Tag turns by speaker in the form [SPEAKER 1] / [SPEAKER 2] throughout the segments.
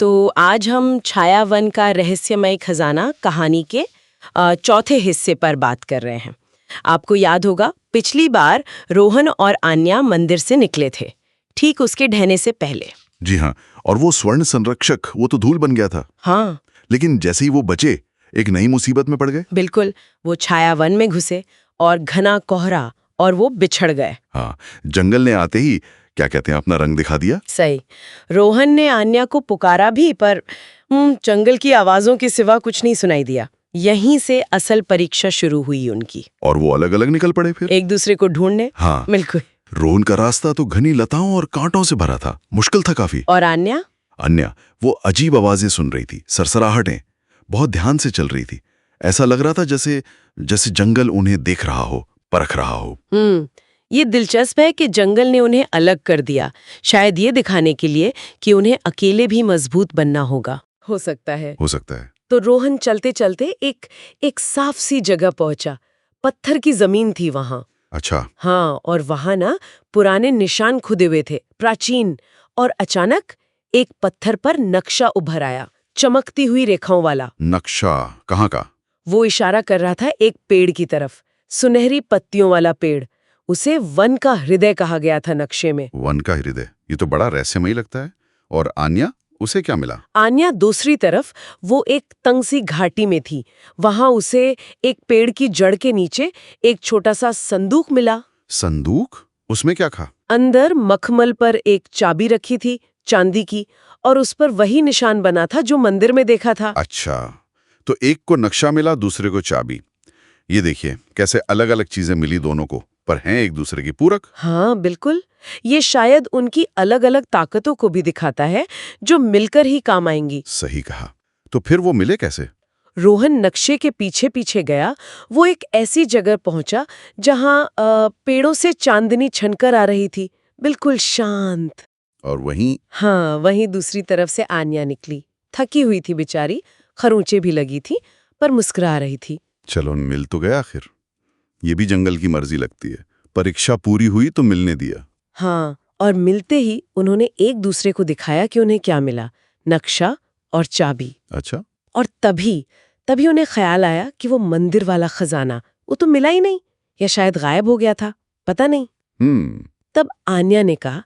[SPEAKER 1] तो आज हम छायावन का रहस्यमय खजाना कहानी के चौथे हिस्से पर बात कर रहे हैं। आपको याद होगा पिछली बार रोहन और आन्या मंदिर से निकले थे, ठीक उसके ढहने से पहले।
[SPEAKER 2] जी हाँ, और वो स्वर्ण संरक्षक वो तो धूल बन गया था।
[SPEAKER 1] हाँ
[SPEAKER 2] लेकिन जैसे ही वो बचे एक नई मुसीबत में पड़ गए।
[SPEAKER 1] बिल्कुल, वो छायावन में घुसे और घना कोहरा और वो बिछड़ गए।
[SPEAKER 2] हाँ, जंगल ने आते ही क्या कहते हैं अपना रंग दिखा दिया।
[SPEAKER 1] सही। रोहन ने आन्या को पुकारा भी, पर जंगल की आवाजों के सिवा कुछ नहीं सुनाई दिया। यहीं से असल परीक्षा शुरू हुई उनकी।
[SPEAKER 2] और वो अलग अलग निकल पड़े फिर
[SPEAKER 1] एक दूसरे को ढूंढने।
[SPEAKER 2] हाँ
[SPEAKER 1] बिल्कुल।
[SPEAKER 2] रोहन का रास्ता तो घनी लताओं और कांटों से भरा था, मुश्किल था काफी।
[SPEAKER 1] और आन्या
[SPEAKER 2] वो अजीब आवाजें सुन रही थी, सरसराहटें, बहुत ध्यान से चल रही थी। ऐसा लग रहा था जैसे जंगल उन्हें देख रहा हो, परख रहा हो।
[SPEAKER 1] ये दिलचस्प है कि जंगल ने उन्हें अलग कर दिया, शायद ये दिखाने के लिए कि उन्हें अकेले भी मजबूत बनना होगा। हो सकता है। तो रोहन चलते चलते एक साफ सी जगह पहुंचा। पत्थर की जमीन थी वहां।
[SPEAKER 2] अच्छा।
[SPEAKER 1] हाँ, और वहां ना पुराने निशान खुदे हुए थे, प्राचीन। और अचानक एक पत्थर पर नक्शा उभर आया, चमकती हुई रेखाओं वाला।
[SPEAKER 2] नक्शा कहाँ का?
[SPEAKER 1] वो इशारा कर रहा था एक पेड़ की तरफ, सुनहरी पत्तियों वाला पेड़। उसे वन का हृदय कहा गया था नक्शे में।
[SPEAKER 2] वन का हृदय, ये तो बड़ा रहस्यमयी लगता है। और आन्या, उसे क्या मिला?
[SPEAKER 1] आन्या दूसरी तरफ, वो एक तंग सी घाटी में थी। वहां उसे एक पेड़ की जड़ के नीचे एक छोटा सा संदूक मिला।
[SPEAKER 2] संदूक? उसमें क्या था?
[SPEAKER 1] अंदर मखमल पर एक चाबी रखी थी, चांदी की, और उस पर वही निशान बना था जो मंदिर में देखा था।
[SPEAKER 2] अच्छा, तो एक को नक्शा मिला, दूसरे को चाबी। ये देखिए कैसे अलग अलग चीजें मिली दोनों को, पर हैं एक दूसरे की पूरक।
[SPEAKER 1] हाँ बिल्कुल, ये शायद उनकी अलग अलग ताकतों को भी दिखाता है जो मिलकर ही काम आएंगी।
[SPEAKER 2] सही कहा। तो फिर वो मिले कैसे?
[SPEAKER 1] रोहन नक्शे के पीछे पीछे गया। वो एक ऐसी जगह पहुंचा जहां पेड़ों से चांदनी छनकर आ रही थी, बिल्कुल शांत।
[SPEAKER 2] और वहीं?
[SPEAKER 1] हाँ, वहीं दूसरी तरफ से आन्या निकली। थकी हुई थी बेचारी, खरोंचे भी लगी थी, पर मुस्कुरा रही थी।
[SPEAKER 2] चलो, मिल तो गया आखिर। ये भी जंगल की मर्जी लगती है, परीक्षा पूरी हुई तो मिलने दिया।
[SPEAKER 1] हाँ, और मिलते ही उन्होंने एक दूसरे को दिखाया कि उन्हें क्या मिला, नक्शा और चाबी।
[SPEAKER 2] अच्छा।
[SPEAKER 1] और तभी उन्हें ख्याल आया कि वो मंदिर वाला खजाना, वो तो मिला ही नहीं, या शायद गायब हो गया था, पता नहीं। तब आन्या ने कहा,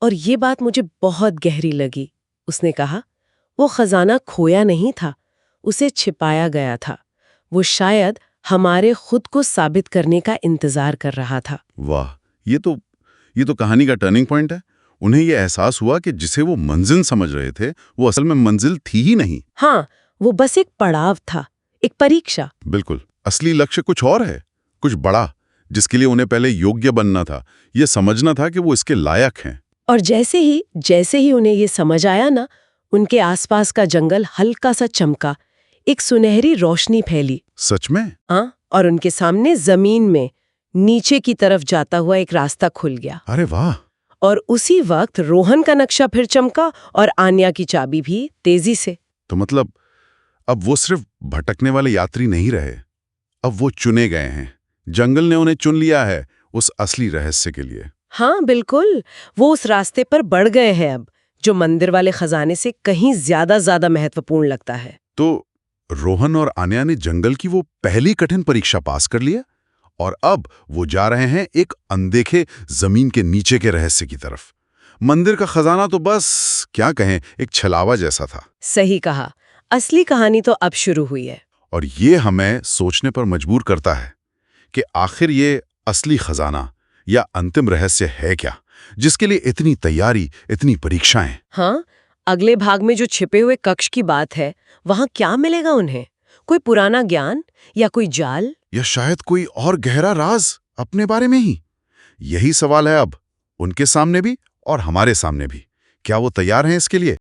[SPEAKER 1] और ये बात मुझे बहुत गहरी लगी, उसने कहा, वो खजाना खोया नहीं था, उसे छिपाया गया था। वो शायद हमारे खुद को साबित करने का इंतजार कर रहा था।
[SPEAKER 2] वाह, ये तो कहानी का टर्निंग पॉइंट है। उन्हें ये एहसास हुआ कि जिसे वो मंजिल समझ रहे थे वो असल में मंजिल थी ही नहीं।
[SPEAKER 1] हाँ, वो बस एक पड़ाव था, एक परीक्षा।
[SPEAKER 2] बिल्कुल, असली लक्ष्य कुछ और है, कुछ बड़ा, जिसके लिए उन्हें पहले योग्य बनना था, ये समझना था कि वो इसके लायक हैं। और
[SPEAKER 1] जैसे ही उन्हें ये समझ आया ना, उनके आसपास का जंगल हल्का सा चमका, एक सुनहरी रोशनी फैली।
[SPEAKER 2] सच में?
[SPEAKER 1] हाँ, और उनके सामने जमीन में नीचे की तरफ जाता हुआ एक रास्ता खुल गया।
[SPEAKER 2] अरे वाह!
[SPEAKER 1] और उसी वक्त रोहन का नक्शा फिर चमका और आन्या की चाबी भी तेजी से।
[SPEAKER 2] तो मतलब अब वो सिर्फ भटकने वाले यात्री नहीं रहे, अब वो चुने गए हैं। जंगल ने उन्हें चुन लिया है उस असली रहस्य के लिए।
[SPEAKER 1] हाँ बिल्कुल, वो उस रास्ते पर बढ़ गए हैं अब, जो मंदिर वाले खजाने से कहीं ज्यादा महत्वपूर्ण लगता है।
[SPEAKER 2] तो रोहन और आन्या ने जंगल की वो पहली कठिन परीक्षा पास कर लिया, और अब वो जा रहे हैं एक अनदेखे जमीन के नीचे के रहस्य की तरफ। मंदिर का खजाना तो बस क्या कहें, एक छलावा जैसा था।
[SPEAKER 1] सही कहा, असली कहानी तो अब शुरू हुई है।
[SPEAKER 2] और ये हमें सोचने पर मजबूर करता है कि आखिर ये असली खजाना या अंतिम रहस्य है क्या, जिसके लिए इतनी तैयारी, इतनी परीक्षाएं।
[SPEAKER 1] हाँ, अगले भाग में जो छिपे हुए कक्ष की बात है, वहां क्या मिलेगा उन्हें? कोई पुराना ज्ञान, या कोई जाल,
[SPEAKER 2] या शायद कोई और गहरा राज अपने बारे में ही? यही सवाल है अब उनके सामने भी और हमारे सामने भी। क्या वो तैयार हैं इसके लिए?